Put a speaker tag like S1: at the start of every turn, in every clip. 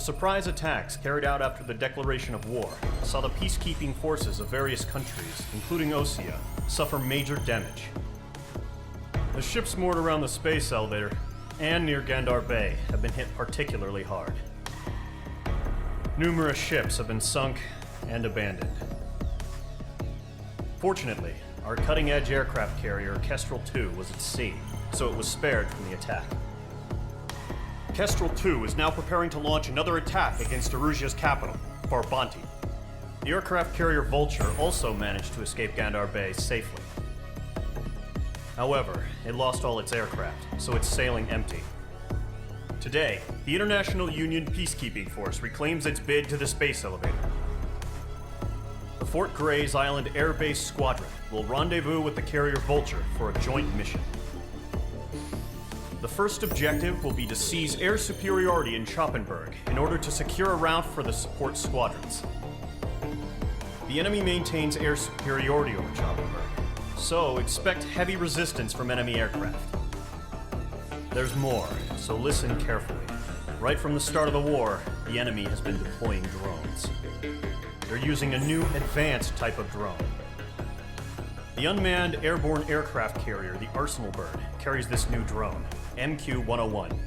S1: surprise attacks carried out after the declaration of war saw the peacekeeping forces of various countries, including Osea, suffer major damage. The ships moored around the space elevator and near Gandar Bay have been hit particularly hard. Numerous ships have been sunk and abandoned. Fortunately, our cutting-edge aircraft carrier Kestrel 2 was at sea, so it was spared from the attack. Kestrel 2 is now preparing to launch another attack against Erusia's capital, Farbanti. The aircraft carrier Vulture also managed to escape Gandar Bay safely. However, it lost all its aircraft, so it's sailing empty. Today, the International Union Peacekeeping Force reclaims its bid to the space elevator. The Fort Gray's Island Air Base Squadron will rendezvous with the carrier Vulture for a joint mission. The first objective will be to seize air superiority in Schoppenberg in order to secure a route for the support squadrons. The enemy maintains air superiority over Schoppenberg, so expect heavy resistance from enemy aircraft. There's more, so listen carefully. Right from the start of the war, the enemy has been deploying drones. They're using a new advanced type of drone. The unmanned airborne aircraft carrier, the Arsenal Bird, carries this new drone, MQ-101.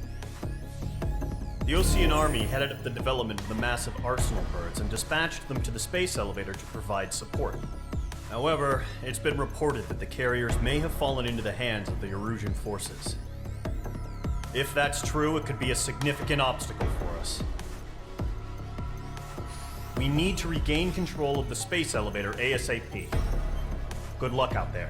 S1: The Osean Army headed up the development of the massive Arsenal Birds and dispatched them to the space elevator to provide support. However, it's been reported that the carriers may have fallen into the hands of the Erusian forces. If that's true, it could be a significant obstacle for us. We need to regain control of the space elevator ASAP. Good luck out there.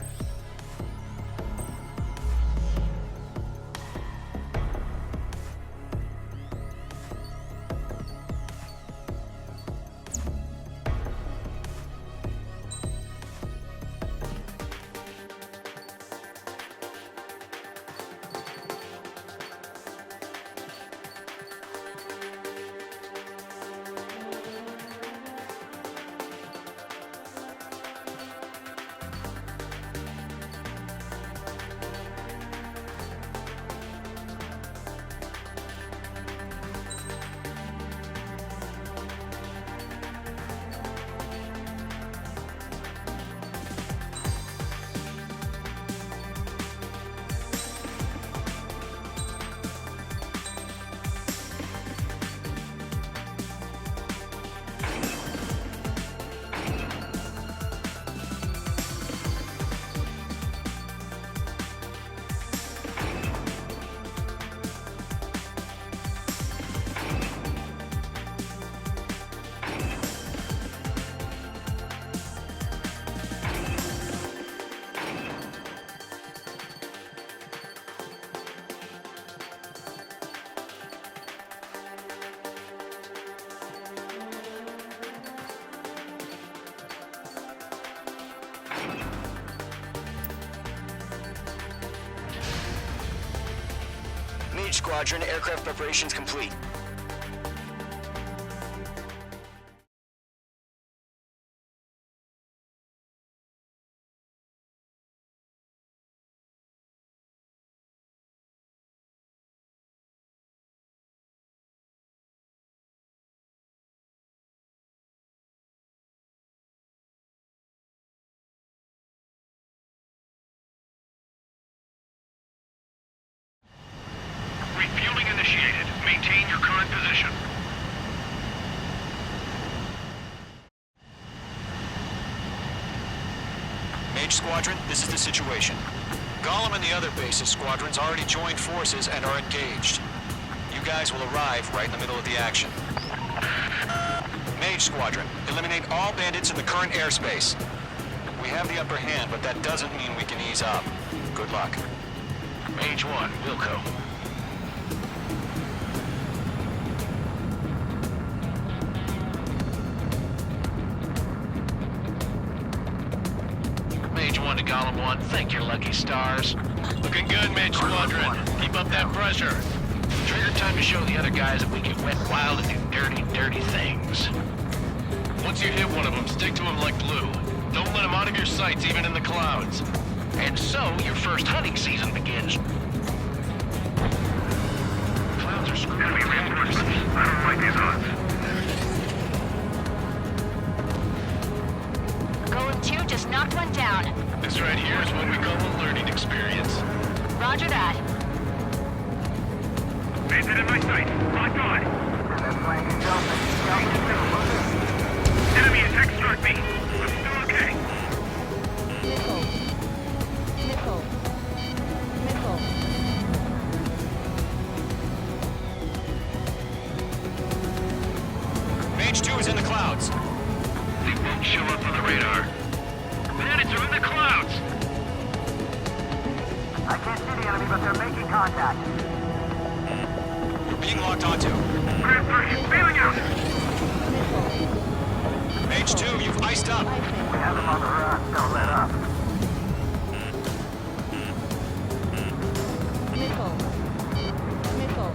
S2: Squadron, aircraft preparations complete.
S3: Refueling initiated. Maintain your current position.
S2: Mage Squadron, this is the situation. Gollum and the other bases squadrons already joined forces and are engaged. You guys will arrive right in the middle of the action. Mage Squadron, eliminate all bandits in the current airspace. We have the upper hand, but that doesn't mean we can ease up. Good luck.
S3: Mage 1, Wilco. Mage 1 to Gollum 1, thank your lucky stars. Looking good, Mage Squadron. Keep up that pressure. Trigger time to show the other guys that we can wet wild and do dirty, dirty things. Once you hit one of them, stick to him like glue. Don't let him out of your sights, even in the clouds. And so, your first hunting season begins. Clouds are screwing. Enemy reinforcements. I don't like these odds.
S4: down.
S3: This right here is what we call a learning experience.
S4: Roger that.
S5: Bandit in my sight. Locked on. Enemy attack struck me. I'm still okay.
S6: Missile. Missile. Missile.
S2: Mage 2 is in the clouds.
S3: They won't show up on the radar.
S5: Bandits are in the clouds.
S7: I can't see the enemy, but they're making contact.
S2: We're being locked onto.
S5: Grand 3, bailing out.
S2: Mage 2, you've iced up.
S7: We have them on the run. Don't let up.
S6: Missile. Missile.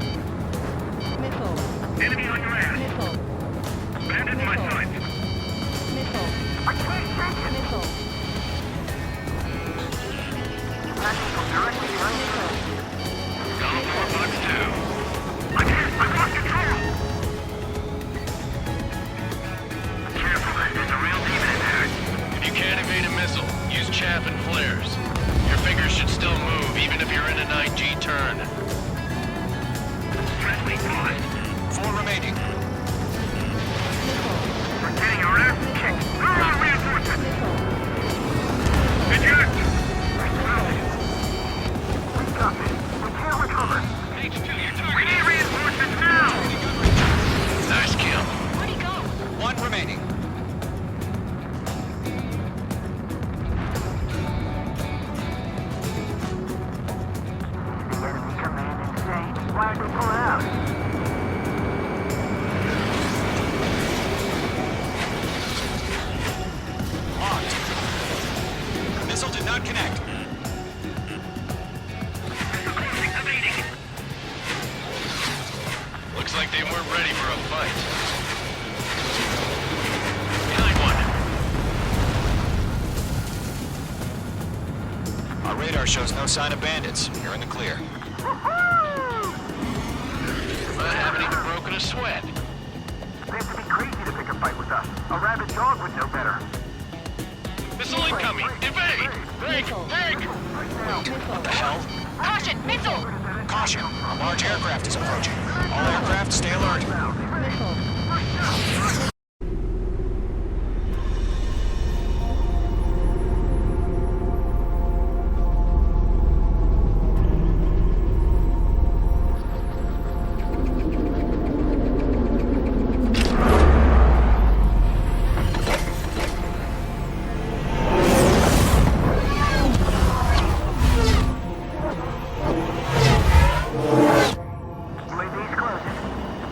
S6: Missile.
S5: Enemy on your ass.
S6: Missile.
S5: Bandit in my sight.
S6: Missile.
S7: I can't shake it.
S6: Missile.
S7: Tactical directly behind you.
S3: Golem 4 Bucks 2.
S5: I lost control. Careful, there's a real demon in there.
S3: If you can't evade a missile, use chaff and flares. Your fingers should still move, even if you're in a 9G turn.
S5: Friendly paused.
S2: 4 remaining.
S5: We're getting our ass kicked. Throw out reinforcements. Eject.
S7: We got this. We can't recover.
S3: Mage 2, you're
S5: We
S3: targeting.
S5: need reinforcements now.
S3: Nice kill.
S4: Where'd he go?
S2: 1 remaining.
S7: The enemy command insane. Why are they pulling out?
S2: Locked. Missile did not connect.
S3: Looks like they weren't ready for a fight. Behind one.
S2: Our radar shows no sign of bandits. You're in the clear.
S3: I haven't even broken a sweat.
S7: They have to be crazy to pick a fight with us. A rabid dog would know better.
S3: Missile incoming! Evade! Break! Break!
S2: What the hell?
S4: Caution! Missile!
S2: Caution! A large aircraft is approaching. All aircraft, stay alert.
S6: Missile.
S7: UAV's closing.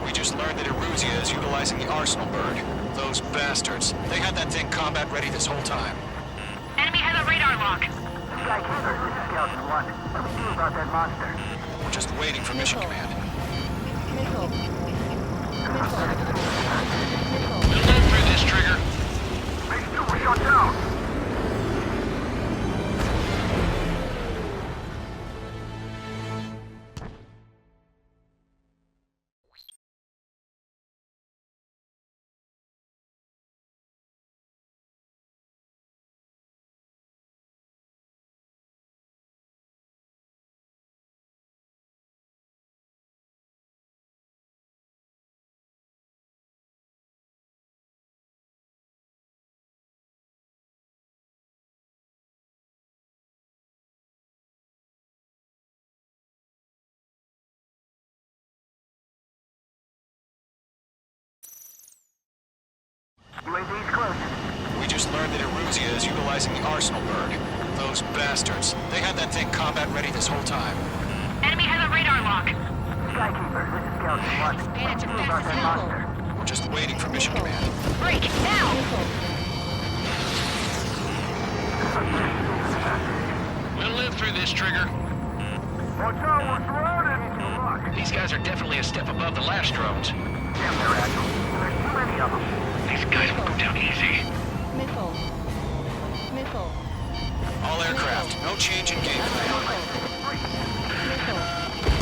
S2: We just learned that Eruzia is utilizing the Arsenal bird. Those bastards. They had that thing combat ready this whole time.
S4: Enemy has a radar lock.
S7: Skykeeper, this is Scout 1. What do we do about that monster?
S2: We're just waiting for mission command.
S6: Missile. Missile. Missile.
S3: We'll live through this, Trigger.
S7: Base 2 was shut down. UAV's closing.
S2: We just learned that Eruzia is utilizing the Arsenal bird. Those bastards. They had that thing combat ready this whole time.
S4: Enemy has a radar lock.
S7: Skykeeper, this is Scout 1. What
S4: Bandits
S7: do we
S4: are
S7: do about that
S4: fast
S7: monster?
S2: We're just waiting for mission command.
S4: Break! Now!
S3: We'll live through this, Trigger.
S5: Watch out, we're surrounded.
S3: These guys are definitely a step above the last drones.
S7: Damn, they're agile. There's too many of them.
S3: These guys will go down easy.
S6: Missile. Missile.
S2: All aircraft, no change in game plan.
S6: Missile.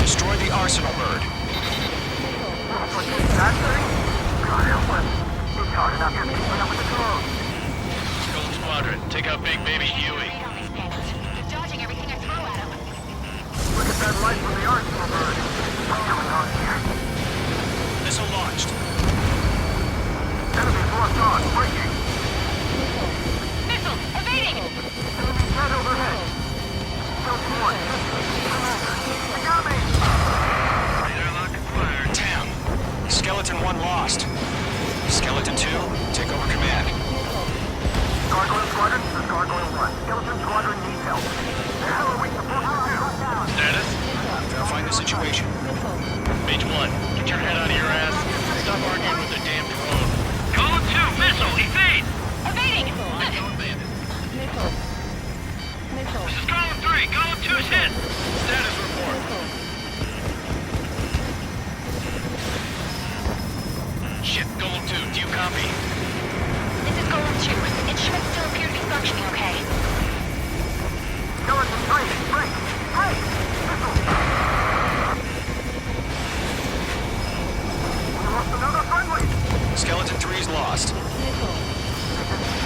S2: Destroy the Arsenal bird.
S7: What is that thing? God help us. It's hard enough just keeping up with the drones.
S3: Gold Squad Squadron. Take out Big Baby Huey.
S4: He's dodging everything I throw at him.
S7: Look at that light from the arsenal bird. What's going on here?
S2: Missile launched.
S7: Enemy's locked on. Breaking.
S4: Missile! Evading!
S7: Enemy dead overhead. Skeleton 1. They got me.
S5: Radar lock acquired.
S2: Damn. Skeleton 1 lost. Skeleton 2, take over command.
S7: Gargoyle Squadron, this is Gargoyle 1. Skeleton Squadron needs help. The hell are we supposed to do?
S3: Status?
S2: Verifying the situation.
S3: Mage 1, get your head out of your ass. Stop arguing with the damn drone.
S5: Column 2, missile, evade!
S4: Evading!
S6: Missile. Missile.
S5: This is column 3, column 2's hit!
S3: Status report.
S6: Missile.
S3: Shit, Golem 2, do you copy?
S4: This is Golem 2. Instruments still appear to be functioning okay.
S7: Skeleton 3, break! Break! Missile! We lost another friendly!
S2: Skeleton 3's lost.
S6: Missile.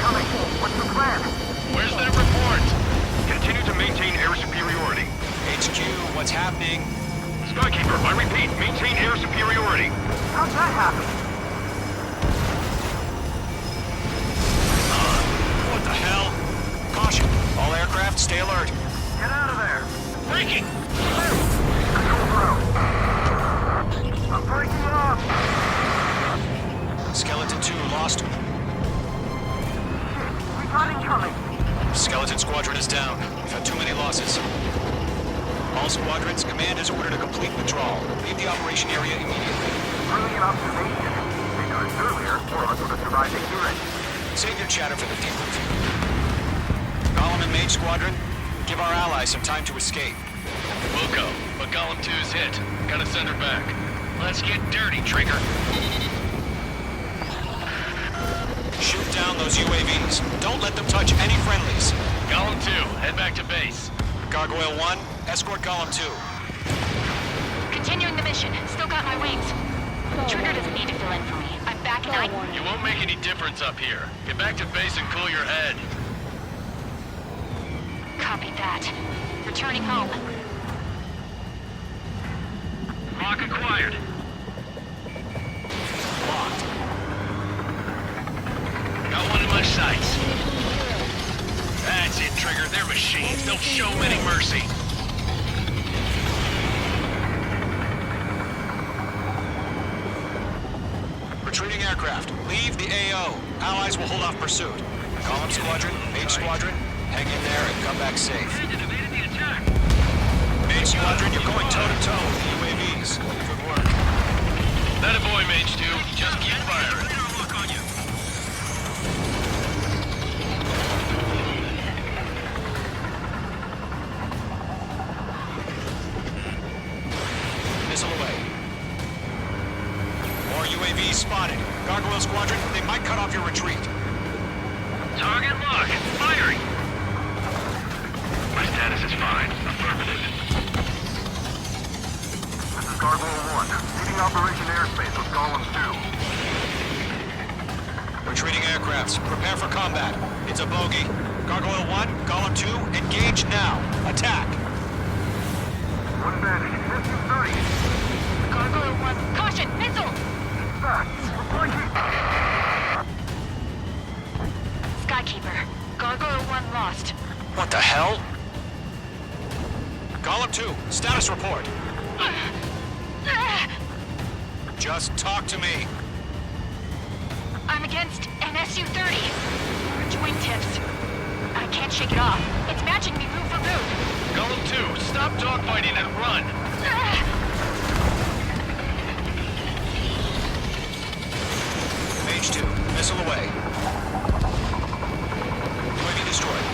S7: Coming! What's the plan?
S3: Where's that report?
S5: Continue to maintain air superiority.
S2: HQ, what's happening?
S5: Skykeeper, I repeat, maintain air superiority.
S7: How'd that happen?
S2: What the hell? Caution, all aircraft stay alert.
S7: Get out of there!
S3: Breaking!
S7: Control through. I'm breaking off!
S2: Skeleton 2 lost.
S7: We got incoming!
S2: Skeleton Squadron is down. We've had too many losses. All squadrons, command has ordered a complete withdrawal. Leave the operation area immediately.
S7: Brilliant observation. They noticed earlier, more of us would have survived the hearing.
S2: Save your chatter for the debriefing. Golem and Mage Squadron, give our allies some time to escape.
S3: We'll go, but Golem 2's hit. Gotta send her back. Let's get dirty, Trigger.
S2: Shoot down those UAVs. Don't let them touch any friendlies.
S3: Golem 2, head back to base.
S2: Gargoyle 1, escort Golem 2.
S4: Continuing the mission. Still got my wings. Trigger doesn't need to fill in for me. I'm back and I...
S3: You won't make any difference up here. Get back to base and cool your head.
S4: Copy that. Returning home.
S5: Lock acquired.
S2: Locked.
S3: Got one in my sights. That's it, Trigger. They're machines. Don't show them any mercy.
S2: Retreating aircraft. Leave the AO. Allies will hold off pursuit. Golem Squadron, Mage Squadron, hang in there and come back safe.
S5: Agent evaded the attack.
S2: Mage Squadron, you're going toe-to-toe with the UAVs. Good work.
S3: That a boy, Mage 2. Just keep firing.
S5: Radar lock on you.
S2: Missile away. More UAVs spotted. Gargoyle Squadron, they might cut off your retreat.
S5: Target lock. Firing. My status is fine. Affirmative.
S7: This is Gargoyle 1. Leading Operation Airspace with Golem 2.
S2: Retreating aircrafts, prepare for combat. It's a bogey. Gargoyle 1, Golem 2, engage now. Attack.
S7: One bandit. 1530.
S4: Gargoyle 1. Caution! Missile!
S7: Back. We're breaking.
S4: Skykeeper. Gargoyle 1 lost.
S2: What the hell? Golem 2, status report. Just talk to me.
S4: I'm against an Su-30. Wingtips. I can't shake it off. It's matching me move for move.
S3: Golem 2, stop dogfighting and run.
S2: Mage 2, missile away. UAV destroyed.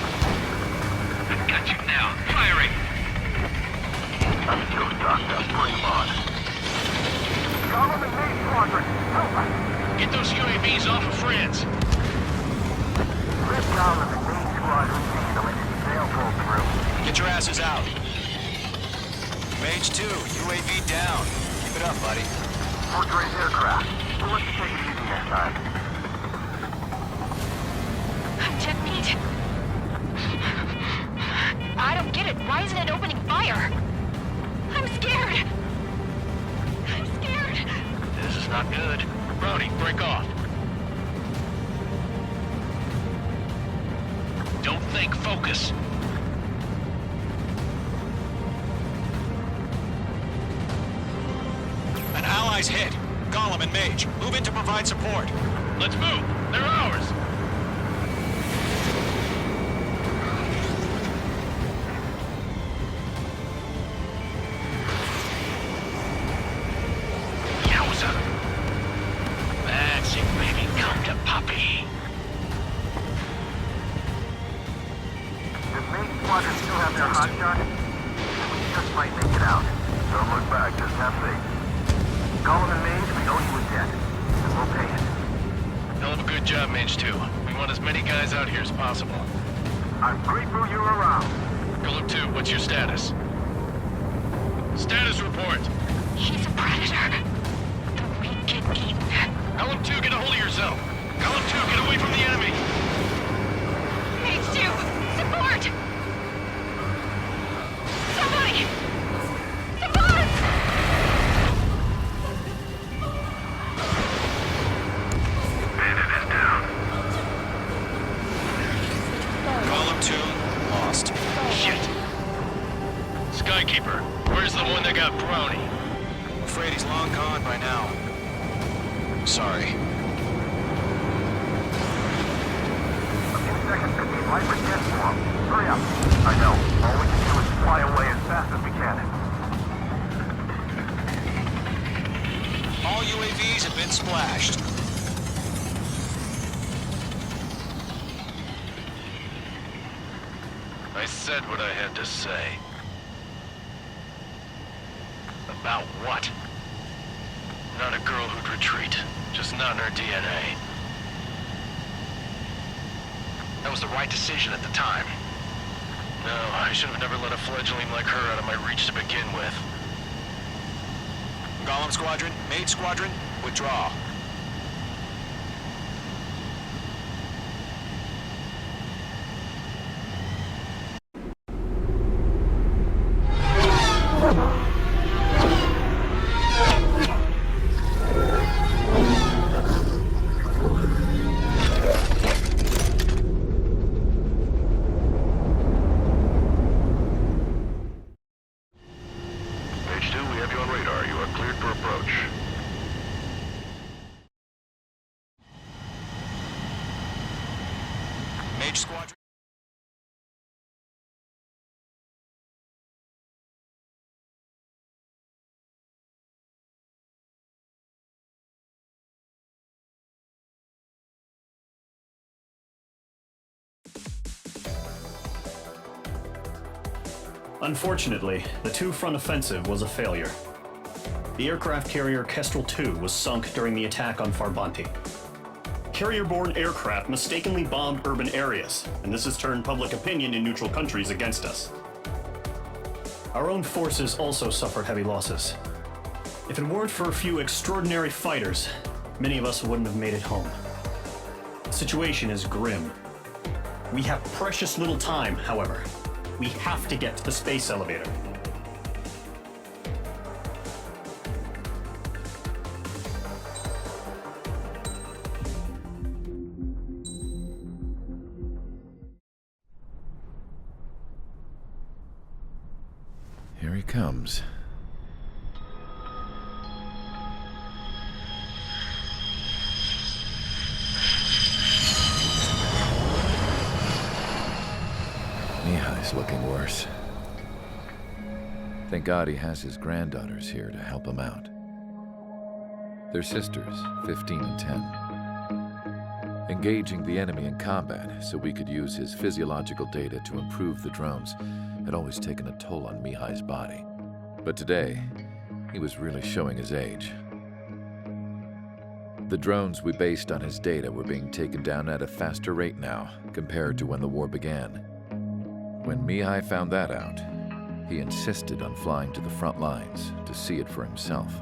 S5: Got you now. Firing.
S7: I'm so stuck. Bring him on. Golem and Mage Squadron. Help us.
S3: Get those UAVs off of France.
S7: Rip Golem and Mage Squadron handling it. They'll pull through.
S2: Get your asses out. Mage 2, UAV down. Keep it up, buddy.
S7: Fourth-rate aircraft. We'll let you take it easy next time.
S4: I'm dead meat. Why isn't it opening fire? I'm scared. I'm scared.
S3: This is not good. Brody, break off. Don't think, focus.
S2: An ally's hit. Gollum and Mage, move in to provide support.
S3: Let's move. They're ours. Yowza. That's it, baby. Come to Puppy.
S7: Does main squadron still have their hotshot? We just might make it out. Don't look back, just have faith. Gollum and Mage, we know he was dead. And we'll pay it.
S3: Hell of a good job, Mage 2. We want as many guys out here as possible.
S7: I'm grateful you're around.
S3: Golem 2, what's your status? Status report.
S4: He's a predator. The weak get eaten.
S3: Golem 2, get a hold of yourself. Golem 2, get away from the enemy.
S4: Mage 2, support! Somebody! Support!
S5: Bandit is down.
S2: Gollum 2, lost.
S3: Shit. Skykeeper, where's the one that got Brownie?
S2: I'm afraid he's long gone by now. Sorry.
S7: A few seconds could be life or death for him. Hurry up. I know. All we can do is fly away as fast as we can.
S2: All UAVs have been splashed.
S3: I said what I had to say. About what? Not a girl who'd retreat. Just not in her DNA. That was the right decision at the time. No, I should have never let a fledgling like her out of my reach to begin with.
S2: Gollum Squadron, Mage Squadron, withdraw.
S3: Mage 2, we have you on radar. You are cleared for approach.
S2: Mage Squadron.
S1: Unfortunately, the two-front offensive was a failure. The aircraft carrier Kestrel II was sunk during the attack on Farbanti. Carrier-borne aircraft mistakenly bombed urban areas, and this has turned public opinion in neutral countries against us. Our own forces also suffered heavy losses. If it weren't for a few extraordinary fighters, many of us wouldn't have made it home. The situation is grim. We have precious little time, however. We have to get to the space elevator.
S8: Here he comes. Mihai's looking worse. Thank God he has his granddaughters here to help him out. They're sisters, 15 and 10. Engaging the enemy in combat so we could use his physiological data to improve the drones had always taken a toll on Mihai's body. But today, he was really showing his age. The drones we based on his data were being taken down at a faster rate now compared to when the war began. When Mihai found that out, he insisted on flying to the front lines to see it for himself.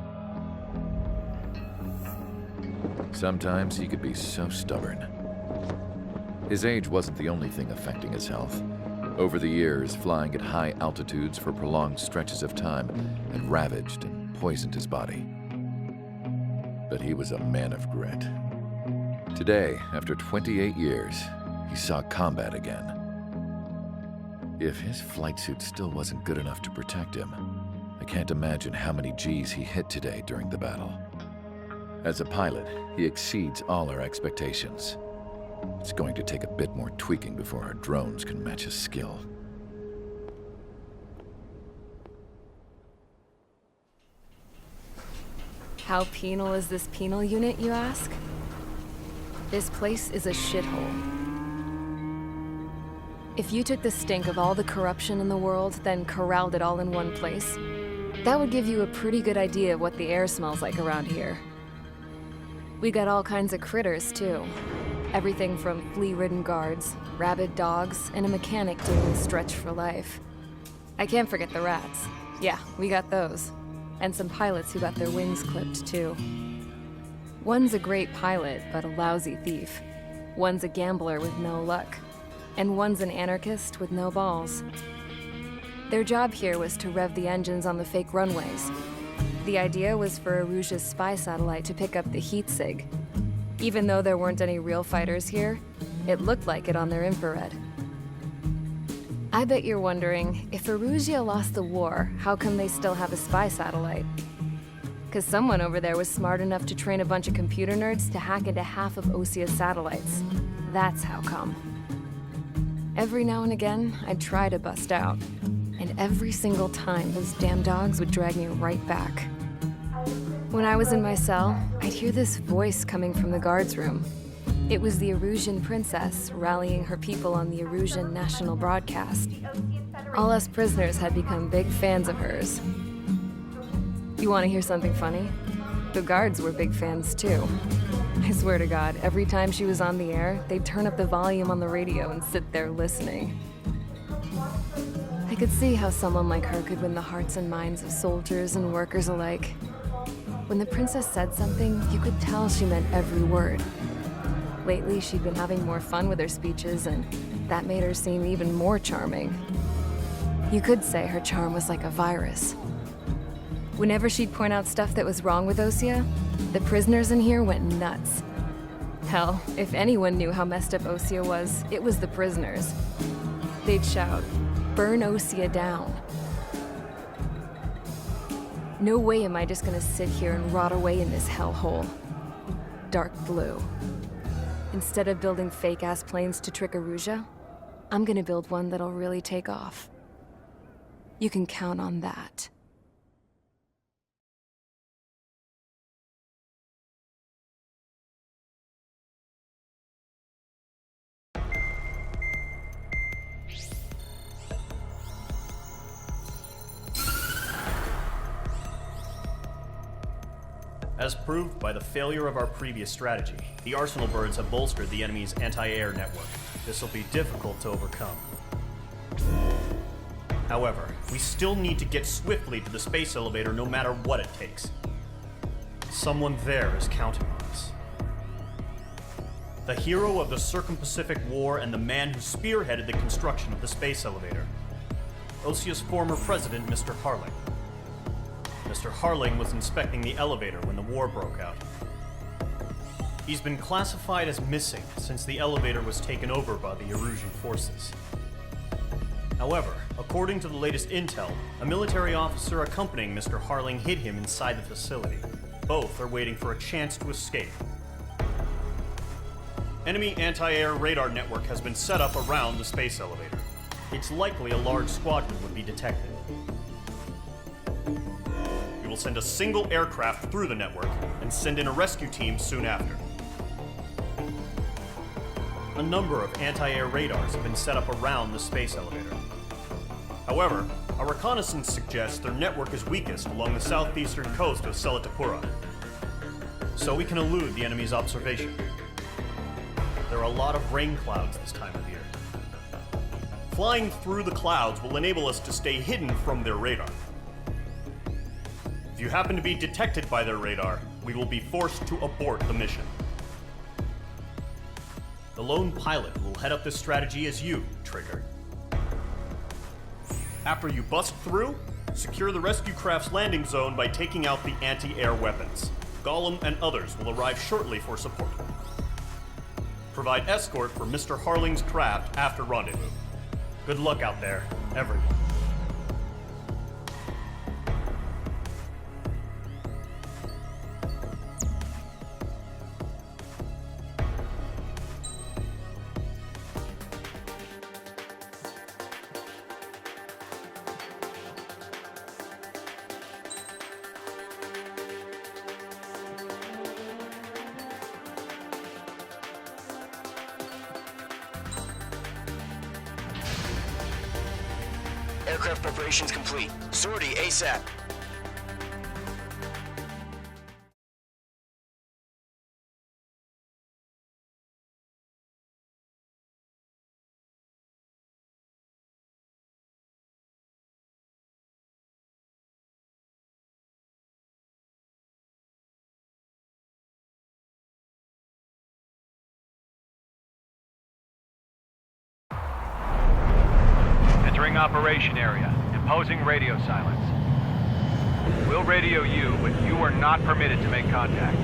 S8: Sometimes he could be so stubborn. His age wasn't the only thing affecting his health. Over the years, flying at high altitudes for prolonged stretches of time had ravaged and poisoned his body. But he was a man of grit. Today, after 28 years, he saw combat again. If his flight suit still wasn't good enough to protect him, I can't imagine how many G's he hit today during the battle. As a pilot, he exceeds all our expectations. It's going to take a bit more tweaking before our drones can match his skill.
S6: How penal is this penal unit, you ask? This place is a shithole. If you took the stink of all the corruption in the world, then corralled it all in one place, that would give you a pretty good idea of what the air smells like around here. We got all kinds of critters, too. Everything from flea-ridden guards, rabid dogs, and a mechanic doing a stretch for life. I can't forget the rats. Yeah, we got those. And some pilots who got their wings clipped, too. One's a great pilot, but a lousy thief. One's a gambler with no luck. And one's an anarchist with no balls. Their job here was to rev the engines on the fake runways. The idea was for Aruja's spy satellite to pick up the heat sig. Even though there weren't any real fighters here, it looked like it on their infrared. I bet you're wondering, if Aruja lost the war, how come they still have a spy satellite? 'Cause someone over there was smart enough to train a bunch of computer nerds to hack into half of Osia's satellites. That's how come. Every now and again, I'd try to bust out. And every single time, those damn dogs would drag me right back. When I was in my cell, I'd hear this voice coming from the guards room. It was the Arusian princess rallying her people on the Arusian national broadcast. All us prisoners had become big fans of hers. You want to hear something funny? The guards were big fans too. I swear to God, every time she was on the air, they'd turn up the volume on the radio and sit there listening. I could see how someone like her could win the hearts and minds of soldiers and workers alike. When the princess said something, you could tell she meant every word. Lately, she'd been having more fun with her speeches, and that made her seem even more charming. You could say her charm was like a virus. Whenever she'd point out stuff that was wrong with Osia, the prisoners in here went nuts. Hell, if anyone knew how messed up Osia was, it was the prisoners. They'd shout, "Burn Osia down." No way am I just gonna sit here and rot away in this hellhole. Dark blue. Instead of building fake-ass planes to trick Aruja, I'm gonna build one that'll really take off. You can count on that.
S1: As proved by the failure of our previous strategy, the Arsenal birds have bolstered the enemy's anti-air network. This will be difficult to overcome. However, we still need to get swiftly to the space elevator no matter what it takes. Someone there is counting on us. The hero of the Circum-Pacific War and the man who spearheaded the construction of the space elevator. Osia's former president, Mr. Harling. Mr. Harling was inspecting the elevator when the war broke out. He's been classified as missing since the elevator was taken over by the Erusian forces. However, according to the latest intel, a military officer accompanying Mr. Harling hid him inside the facility. Both are waiting for a chance to escape. Enemy anti-air radar network has been set up around the space elevator. It's likely a large squadron would be detected. We will send a single aircraft through the network and send in a rescue team soon after. A number of anti-air radars have been set up around the space elevator. However, our reconnaissance suggests their network is weakest along the southeastern coast of Selatapura, so we can elude the enemy's observation. There are a lot of rain clouds this time of year. Flying through the clouds will enable us to stay hidden from their radar. If you happen to be detected by their radar, we will be forced to abort the mission. The lone pilot who will head up this strategy is you, Trigger. After you bust through, secure the rescue craft's landing zone by taking out the anti-air weapons. Gollum and others will arrive shortly for support. Provide escort for Mr. Harling's craft after rendezvous. Good luck out there, everyone.
S2: Aircraft preparations complete. Sortie ASAP.
S5: Entering operation area. Imposing radio silence. We'll radio you, but you are not permitted to make contact.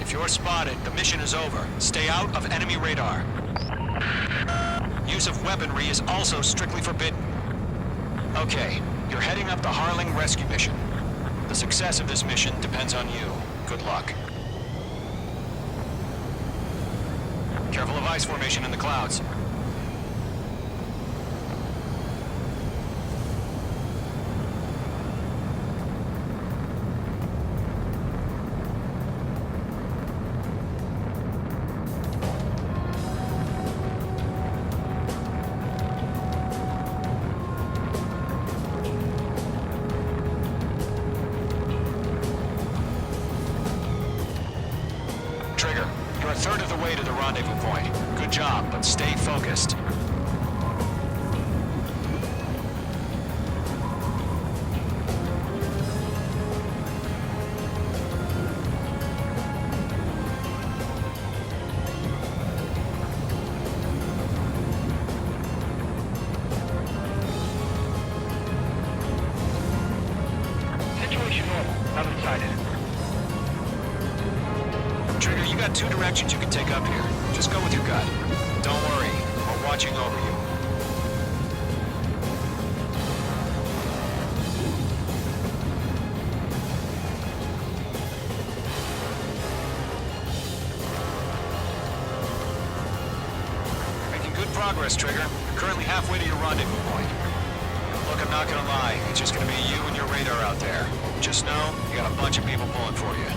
S2: If you're spotted, the mission is over. Stay out of enemy radar. Use of weaponry is also strictly forbidden. Okay, you're heading up the Harling rescue mission. The success of this mission depends on you. Good luck. Careful of ice formation in the clouds. Trigger, you're a third of the way to the rendezvous point. Good job, but stay focused.
S5: Situation normal. Nothing sighted.
S2: Trigger, you got two directions you can take up here. Just go with your gut. Don't worry, we're watching over you. Making good progress, Trigger. You're currently halfway to your rendezvous point. Look, I'm not gonna lie. It's just gonna be you and your radar out there. Just know, you got a bunch of people pulling for you.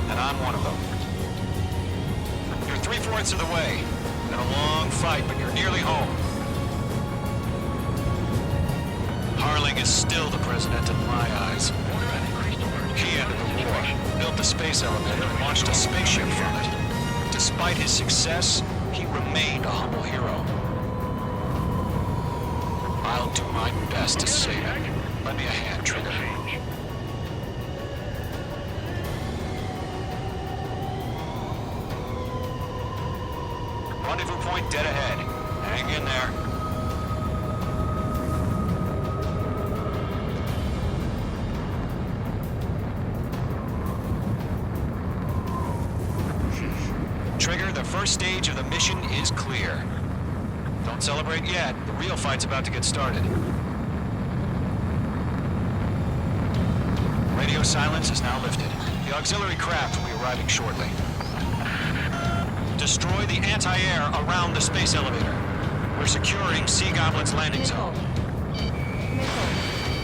S2: And I'm one of them. You're 3/4 of the way. Been a long fight, but you're nearly home. Harling is still the president in my eyes. He ended the war, built the space elevator, and launched a spaceship from it. Despite his success, he remained a humble hero. I'll do my best to save him. Lend me a hand, Trigger. Rendezvous point dead ahead. Hang in there. Trigger, the first stage of the mission is clear. Don't celebrate yet. The real fight's about to get started. Radio silence is now lifted. The auxiliary craft will be arriving shortly. Destroy the anti-air around the space elevator. We're securing Sea Goblin's landing zone.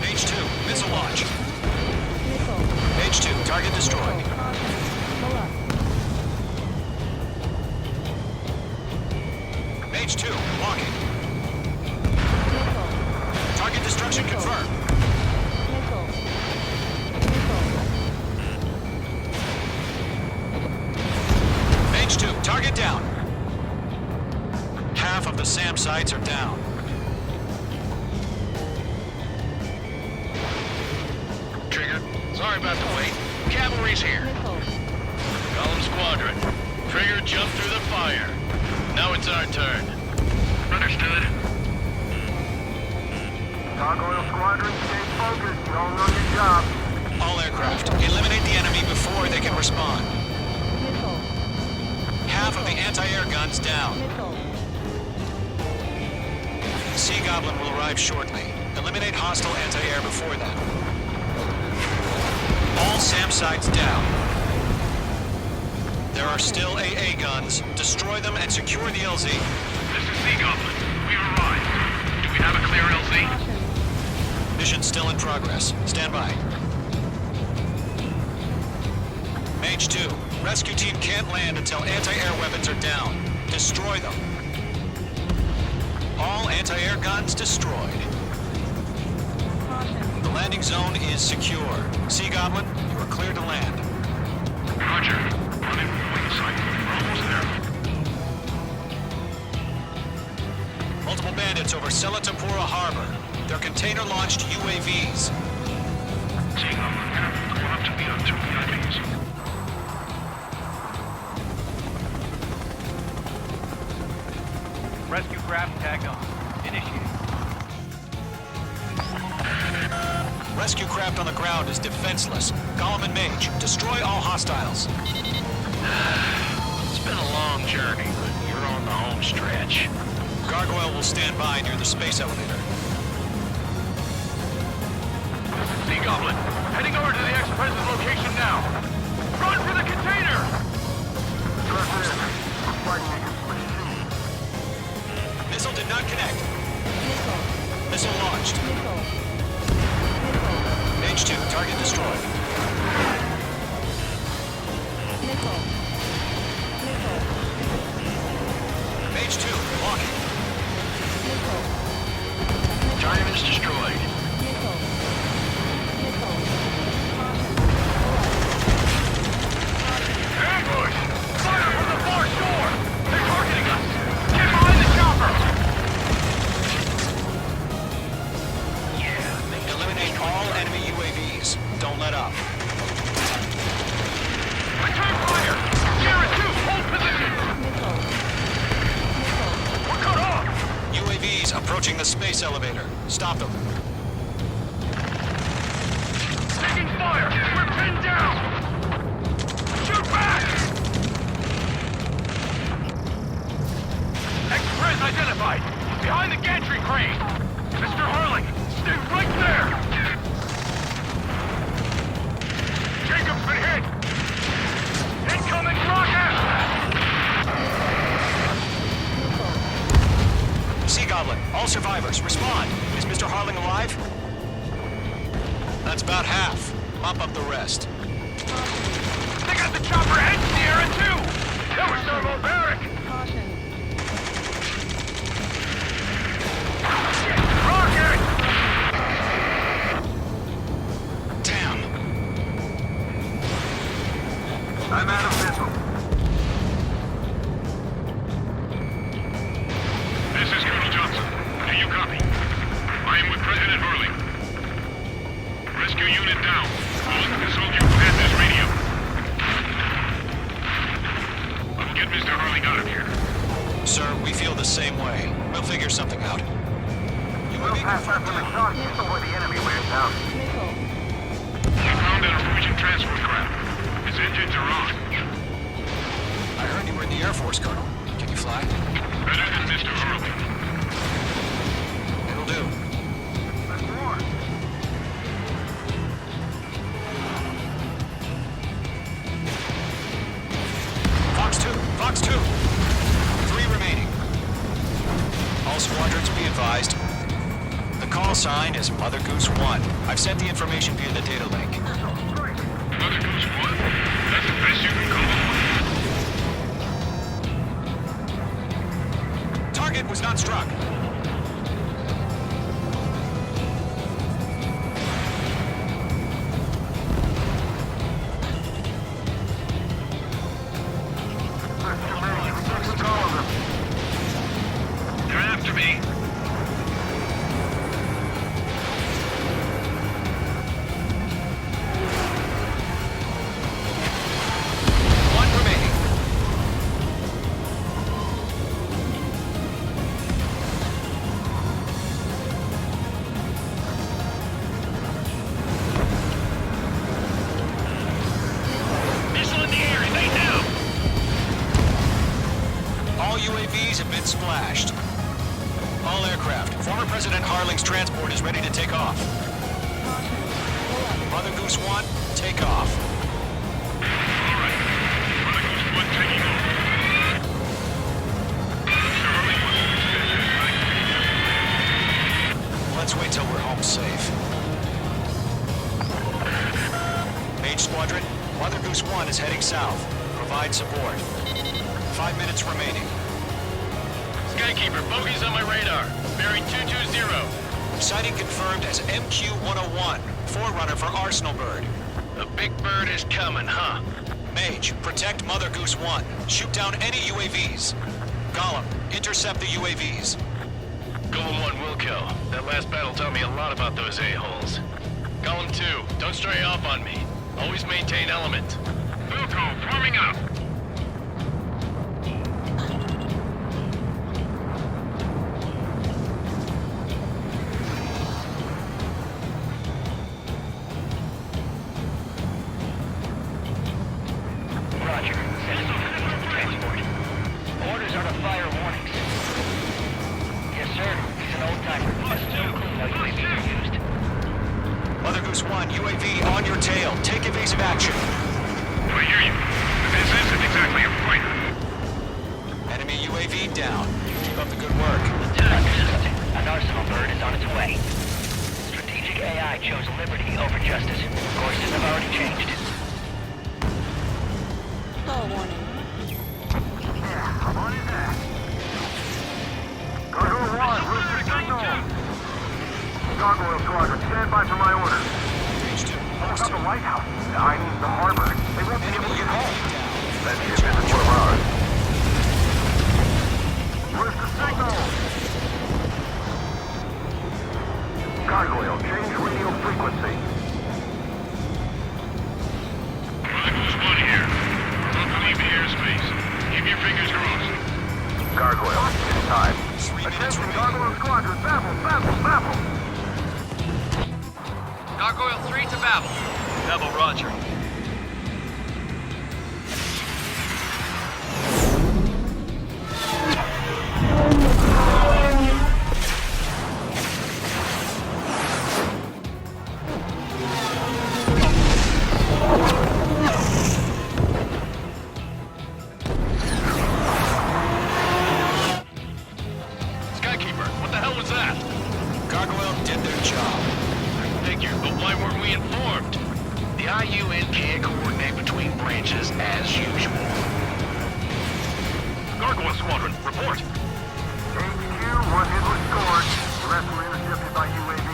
S2: Page 2, missile launch. Page 2, target destroyed. Page 2, locking. Target destruction confirmed. Page 2, target down. Half of the SAM sites are down.
S3: Trigger, sorry about the wait. Cavalry's here. Gollum Squadron. Trigger jumped through the fire. Now it's our turn. Understood.
S7: Gargoyle Squadron, stay focused. You all know your job.
S2: All aircraft, eliminate the enemy before they can respond. Half of the anti-air guns down. Sea Goblin will arrive shortly. Eliminate hostile anti-air before that. All SAM sites down. There are still AA guns. Destroy them and secure the LZ.
S3: This is Sea Goblin. We arrived. Do we have a clear LZ?
S2: Mission still in progress. Stand by. Mage 2, rescue team can't land until anti-air weapons are down. Destroy them. All anti-air guns destroyed. The landing zone is secure. Sea Goblin, you are clear to land.
S3: Roger. Running wing sight. We're almost there.
S2: Multiple bandits over Selatapura Harbor. They're container-launched UAVs.
S3: Sea Goblin, going up to meet on 2 VIPs.
S5: Rescue craft tagged on. Initiating.
S2: Rescue craft on the ground is defenseless. Golem and Mage, destroy all hostiles.
S3: It's been a long journey, but you're on the home stretch.
S2: Gargoyle will stand by near the space elevator.
S3: Sea Goblin, heading over to the ex-president's location now. Run for the container!
S7: President, we're fighting against machines.
S2: Missile did not connect. Missile launched. Mage 2, target destroyed. Mage 2, blocking.
S3: Target is destroyed. Ambush! Fire from the far shore! They're targeting us! Get behind the chopper!
S2: Eliminate all enemy UAVs. Don't let up.
S3: Return fire! Sierra 2, hold position! We're cut off!
S2: UAVs approaching the space elevator. Stop them.
S3: Taking fire! We're pinned down! Shoot back! Express identified! Behind the gantry crane! Mr. Harling, stay right there! Jacob's been hit! Incoming rocket!
S2: Sea Goblin, all survivors, respond. Is Mr. Harling alive? That's about half. Mop up the rest.
S3: They got the chopper and Sierra 2! That was thermobaric! Rocket!
S2: Damn.
S7: I'm out of missile.
S3: This is Colonel Johnson. Do you copy? I am with President Hurley. Rescue unit down. All the soldier who has this radio. I will get Mr. Hurley out of here.
S2: Sir, we feel the same way. We'll figure something out.
S7: We'll pass up the exhaust before the enemy wears out.
S3: We found an Norwegian transport craft. Its engines are on.
S2: I heard you were in the Air Force, Colonel. Can you fly?
S3: Better than Mr. Hurley.
S2: It'll do.
S7: There's more.
S2: Fox 2! Fox 2! 3 remaining. All squadrons be advised. The call sign is Mother Goose 1. I've sent the information via the data link.
S3: Mother Goose 1? That's the best you can call it.
S2: Target was not struck.
S7: There's too many. We can't control all of them.
S3: They're after me.
S2: UAVs have been splashed. All aircraft, former President Harling's transport is ready to take off. Mother Goose 1, take off.
S3: Alright. Mother Goose 1 taking off. Mr. Harling was
S2: Let's wait till we're home safe. Mage Squadron, Mother Goose 1 is heading south. Provide support. 5 minutes remaining.
S3: Skykeeper, bogey's on my radar. Bearing 220.
S2: Sighting confirmed as MQ-101, forerunner for Arsenal Bird.
S3: The big bird is coming, huh?
S2: Mage, protect Mother Goose 1. Shoot down any UAVs. Gollum, intercept the UAVs.
S3: Golem 1 will kill. That last battle taught me a lot about those a-holes. Golem 2, don't stray off on me. Always maintain element. Wilco, forming up.
S7: Roger. Transport. Orders are to fire warnings. Yes, sir. He's an old-timer. Has no clue how UAVs are used.
S2: Mother Goose 1, UAV on your tail. Take evasive action.
S3: I hear you. This isn't exactly a fighter.
S2: Enemy UAV down. Keep up the good work.
S7: Understood. An Arsenal Bird is on its way. Strategic AI chose liberty over justice. Courses have already changed.
S9: Hull warning.
S7: Yeah, I'm on his ass. Gargoyle 1, where's the signal? Gargoyle Squadron, stand by for my orders.
S2: Mage 2,
S7: What about the White House? I mean, the harbor. They won't be able to get home.
S2: down.
S7: That ship isn't one of ours. Where's the signal? Gargoyle, change radio frequency.
S3: Mother Goose 1 here. Don't leave the airspace. Keep your fingers crossed.
S7: Gargoyle, it's time.
S2: 3 minutes
S7: Attention,
S2: remaining.
S7: Gargoyle Squadron, baffle, baffle, baffle!
S5: Gargoyle 3 to Babel. Babel, roger.
S3: Skykeeper, what the hell was that?
S2: Gargoyle did their job.
S3: Figured, but why weren't we informed? The IUN can't coordinate between branches as usual. Gargoyle Squadron, report.
S7: HQ, one hit was scored. The rest were intercepted by UAV.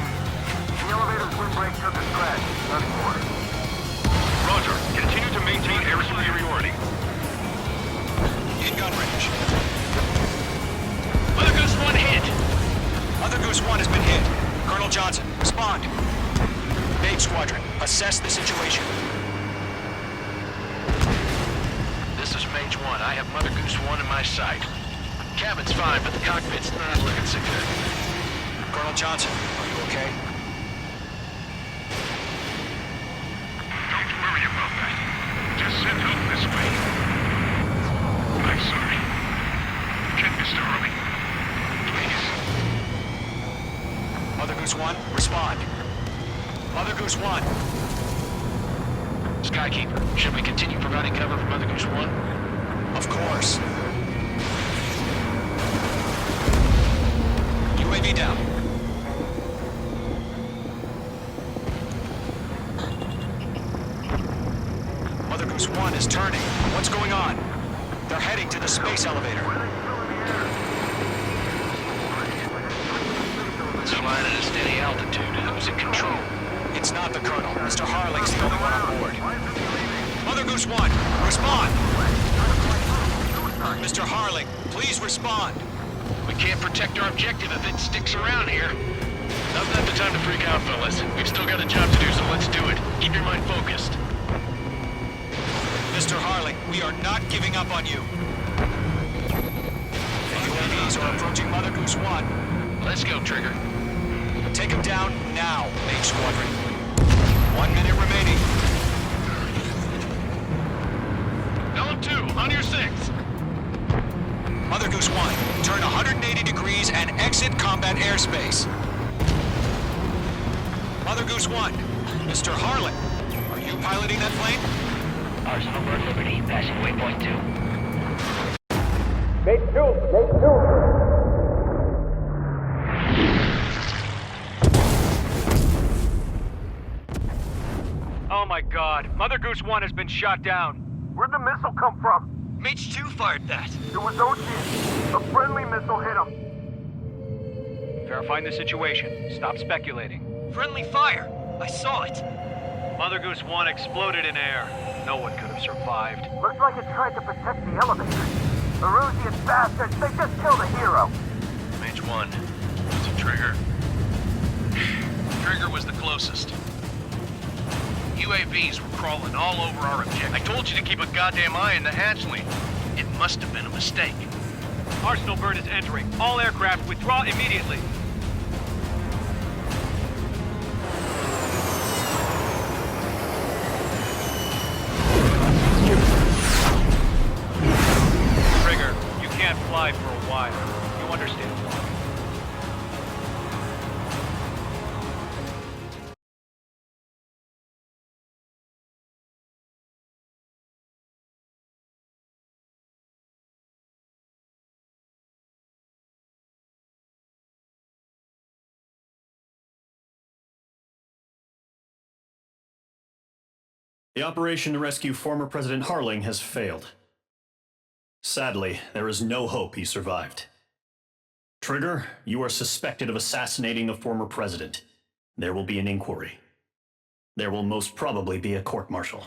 S7: The elevator's wind break took a scratch. Nothing more.
S3: Roger, continue to maintain air superiority.
S2: In gun range.
S3: Mother Goose 1 hit!
S2: Mother Goose 1 has been hit. Colonel Johnson, respond. Mage Squadron, assess the situation.
S3: This is Mage 1. I have Mother Goose 1 in my sight. Cabin's fine, but the cockpit's not looking so good.
S2: Colonel Johnson, are you okay?
S3: Don't worry about that. Just send help this way. I'm sorry. Get Mr. Harley. Please.
S2: Mother Goose 1, respond. Mother Goose 1.
S3: Skykeeper, should we continue providing cover for Mother Goose 1?
S2: Of course. UAV down. Mother Goose 1 is turning. What's going on? They're heading to the space elevator.
S3: It's flying at a steady altitude. Who's in control?
S2: It's not the Colonel. Mr. Harling's the only one on board. Mother Goose 1, respond! Mr. Harling, please respond.
S3: We can't protect our objective if it sticks around here. Now's not the time to freak out, fellas. We've still got a job to do, so let's do it. Keep your mind focused.
S2: Mr. Harling, we are not giving up on you. The UAVs are approaching Mother Goose 1.
S3: Let's go, Trigger.
S2: Take him down now, Mage Squadron. 1 minute remaining.
S3: Golem 2, on your 6.
S2: Mother Goose 1, exit combat airspace. Mother Goose 1, Mr. Harlan, are you piloting that plane?
S3: Arsenal Bird Liberty, passing waypoint 2.
S5: Oh my god, Mother Goose 1 has been shot down.
S7: Where'd the missile come from?
S2: Mage 2 fired that.
S7: It was OG. A friendly missile hit him.
S5: Verifying the situation. Stop speculating.
S2: Friendly fire. I saw it.
S5: Mother Goose 1 exploded in air. No one could have survived.
S7: Looks like it tried to protect the elevator. Erusian bastards, they just killed a hero.
S3: Mage 1, it's a Trigger. Trigger was the closest. UAVs were crawling all over our objective. I told you to keep a goddamn eye on the hatchling. It must have been a mistake.
S5: Arsenal Bird is entering. All aircraft withdraw immediately. Trigger, you can't fly for a while. You understand why.
S1: The operation to rescue former President Harling has failed. Sadly, there is no hope he survived. Trigger, you are suspected of assassinating a former president. There will be an inquiry. There will most probably be a court-martial.